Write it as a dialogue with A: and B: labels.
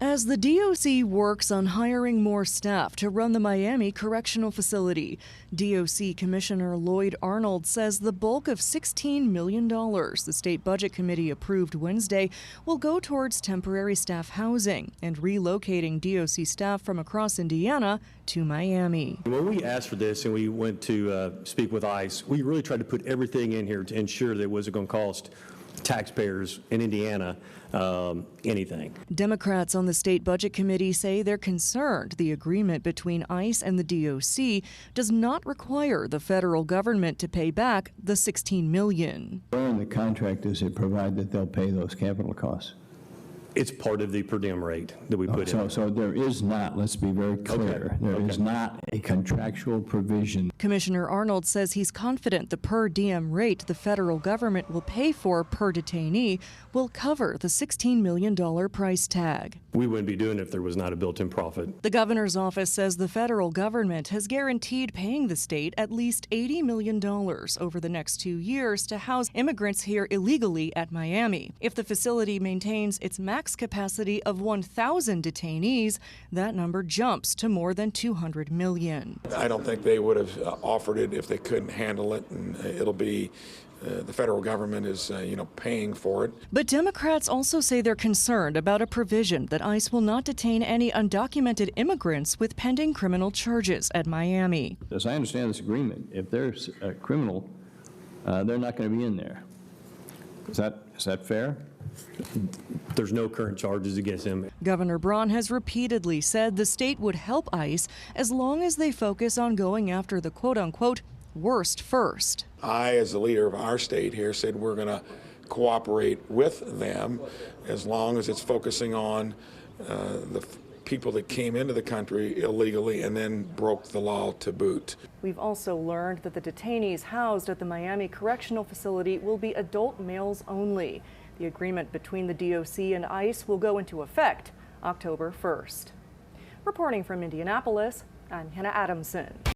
A: As the DOC works on hiring more staff to run the Miami Correctional Facility, DOC Commissioner Lloyd Arnold says the bulk of $16 million the State Budget Committee approved Wednesday will go towards temporary staff housing and relocating DOC staff from across Indiana to Miami.
B: When we asked for this and we went to speak with ICE, we really tried to put everything in here to ensure that it wasn't going to cost taxpayers in Indiana anything.
A: Democrats on the State Budget Committee say they're concerned the agreement between ICE and the DOC does not require the federal government to pay back the $16 million.
C: Where in the contract does it provide that they'll pay those capital costs?
B: It's part of the per diem rate that we put in.
C: So there is not, let's be very clear, there is not a contractual provision.
A: Commissioner Arnold says he's confident the per diem rate the federal government will pay for per detainee will cover the $16 million price tag.
B: We wouldn't be doing it if there was not a built-in profit.
A: The governor's office says the federal government has guaranteed paying the state at least $80 million over the next 2 years to house immigrants here illegally at Miami. If the facility maintains its max capacity of 1,000 detainees, that number jumps to more than $200 million.
D: I don't think they would have offered it if they couldn't handle it, and it'll be the federal government is, paying for it.
A: But Democrats also say they're concerned about a provision that ICE will not detain any undocumented immigrants with pending criminal charges at Miami.
C: As I understand this agreement, if there's a criminal, they're not going to be in there. Is that fair?
B: There's no current charges against him.
A: Governor Braun has repeatedly said the state would help ICE as long as they focus on going after the quote-unquote worst first.
D: I, as the leader of our state here, said we're going to cooperate with them as long as it's focusing on the people that came into the country illegally and then broke the law to boot.
A: We've also learned that the detainees housed at the Miami Correctional Facility will be adult males only. The agreement between the DOC and ICE will go into effect October 1st. Reporting from Indianapolis, I'm Hannah Adamson.